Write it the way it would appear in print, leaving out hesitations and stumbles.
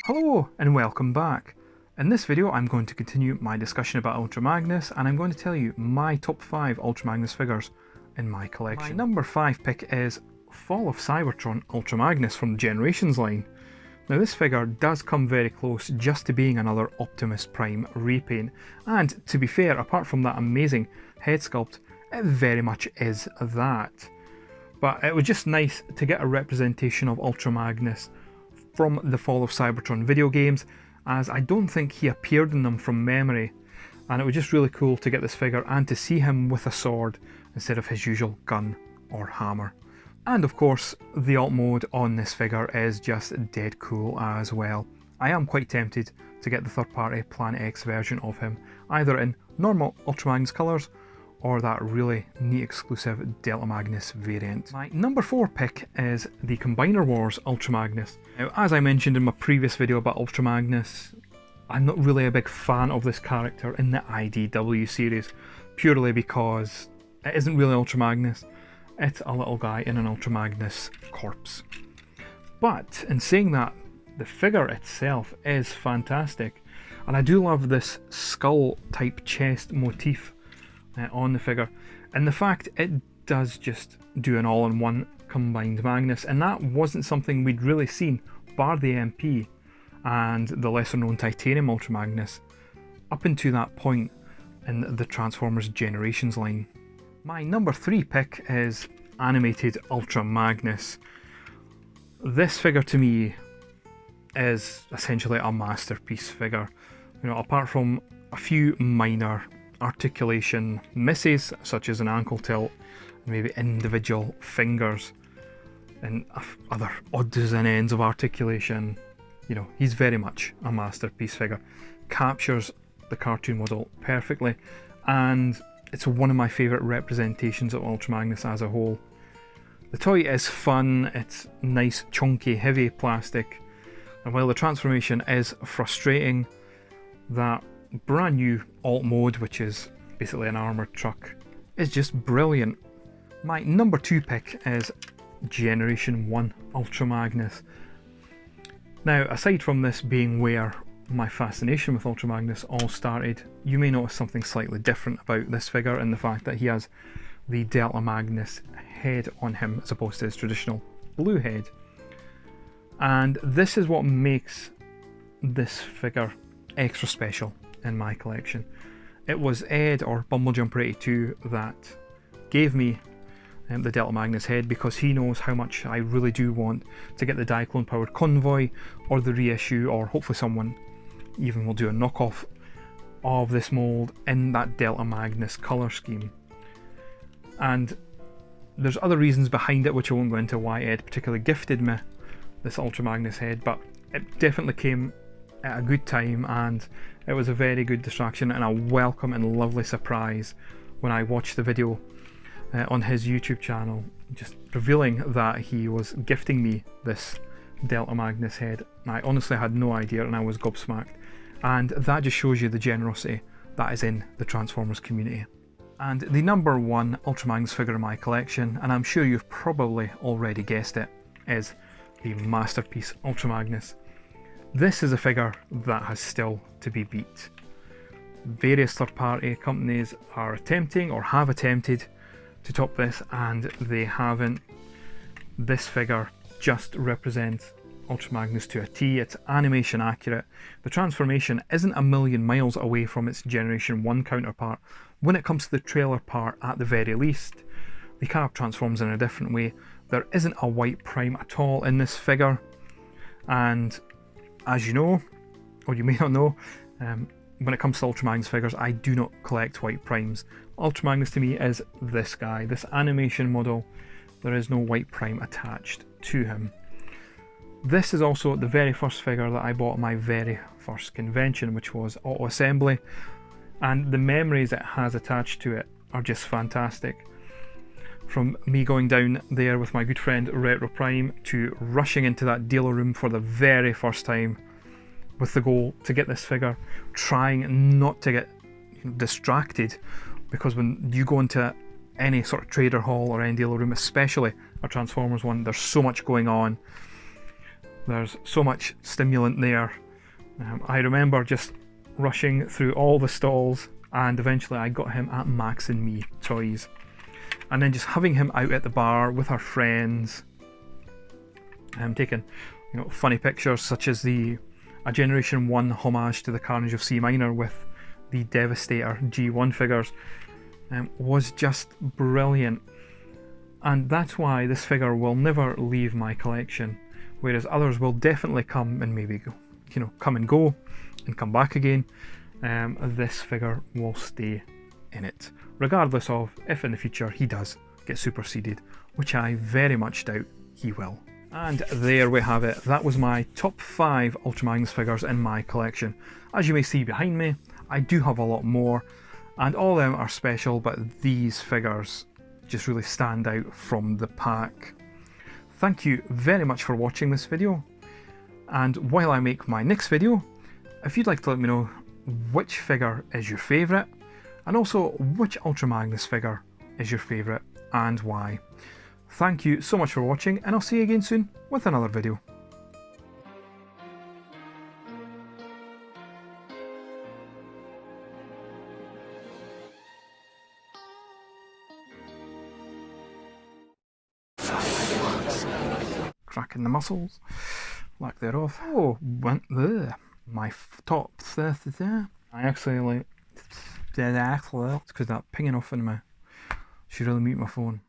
Hello and welcome back. In this video I'm going to continue my discussion about Ultra Magnus, and I'm going to tell you my top 5 Ultra Magnus figures in my collection. My number 5 pick is Fall of Cybertron Ultra Magnus from the Generations line. Now this figure does come very close just to being another Optimus Prime repaint, and to be fair, apart from that amazing head sculpt, it very much is that. But it was just nice to get a representation of Ultra Magnus from the Fall of Cybertron video games, as I don't think he appeared in them from memory, and it was just really cool to get this figure and to see him with a sword instead of his usual gun or hammer. And of course the alt mode on this figure is just dead cool as well. I am quite tempted to get the third party Planet X version of him, either in normal Ultra Magnus colours or that really neat exclusive Delta Magnus variant. My number 4 pick is the Combiner Wars Ultra Magnus. Now, as I mentioned in my previous video about Ultra Magnus, I'm not really a big fan of this character in the IDW series, purely because it isn't really Ultra Magnus, it's a little guy in an Ultra Magnus corpse. But in saying that, the figure itself is fantastic, and I do love this skull type chest motif on the figure, and the fact it does just do an all-in-one combined Magnus, and that wasn't something we'd really seen bar the MP and the lesser known Titanium Ultra Magnus up until that point in the Transformers Generations line. My number 3 pick is Animated Ultra Magnus. This figure to me is essentially a masterpiece figure. You know, apart from a few minor articulation misses, such as an ankle tilt, maybe individual fingers, and other odds and ends of articulation, you know, he's very much a masterpiece figure. Captures the cartoon model perfectly, and it's one of my favourite representations of Ultra Magnus as a whole. The toy is fun, it's nice, chunky, heavy plastic, and while the transformation is frustrating, that brand new alt mode, which is basically an armoured truck, is just brilliant. My number 2 pick is Generation 1 Ultra Magnus. Now, aside from this being where my fascination with Ultra Magnus all started, you may notice something slightly different about this figure in the fact that he has the Delta Magnus head on him as opposed to his traditional blue head. And this is what makes this figure extra special in my collection. It was Ed, or Bumblejumper82, that gave me the Delta Magnus head, because he knows how much I really do want to get the Diaclone powered convoy, or the reissue, or hopefully someone even will do a knockoff of this mould in that Delta Magnus colour scheme. And there's other reasons behind it which I won't go into why Ed particularly gifted me this Ultra Magnus head, but it definitely came at a good time, and it was a very good distraction and a welcome and lovely surprise when I watched the video on his YouTube channel, just revealing that he was gifting me this Delta Magnus head. I honestly had no idea, and I was gobsmacked, and that just shows you the generosity that is in the Transformers community. And the number 1 Ultra Magnus figure in my collection, and I'm sure you've probably already guessed it, is the Masterpiece Ultra Magnus. This is a figure that has still to be beat. Various third-party companies are attempting, or have attempted, to top this, and they haven't. This figure just represents Ultra Magnus to a T. It's animation accurate. The transformation isn't a million miles away from its Generation 1 counterpart. When it comes to the trailer part, at the very least, the cab transforms in a different way. There isn't a white prime at all in this figure, and as you know, or you may not know, when it comes to Ultra Magnus figures, I do not collect white primes. Ultra Magnus to me is this guy, this animation model. There is no white prime attached to him. This is also the very first figure that I bought at my very first convention, which was Auto Assembly, and the memories it has attached to it are just fantastic. From me going down there with my good friend Retro Prime to rushing into that dealer room for the very first time with the goal to get this figure, trying not to get distracted, because when you go into any sort of trader hall or any dealer room, especially a Transformers one, there's so much going on. There's so much stimulant there. I remember just rushing through all the stalls, and eventually I got him at Max and Me Toys. And then just having him out at the bar with our friends, taking, you know, funny pictures such as a Generation 1 homage to the Carnage of C Minor with the Devastator G1 figures, was just brilliant. And that's why this figure will never leave my collection, whereas others will definitely come and maybe go, you know, come and go and come back again. This figure will stay in it, regardless of if in the future he does get superseded, which I very much doubt he will. And there we have it. That was my top 5 Ultra Magnus figures in my collection. As you may see behind me, I do have a lot more, and all of them are special, but these figures just really stand out from the pack. Thank you very much for watching this video, and while I make my next video, if you'd like to let me know which figure is your favourite, and also which Ultra Magnus figure is your favourite and why. Thank you so much for watching, and I'll see you again soon with another video. Cracking the muscles, lack thereof. Oh, went there. My top 30 there. I actually like. It's because that pinging off in my. Should really mute my phone.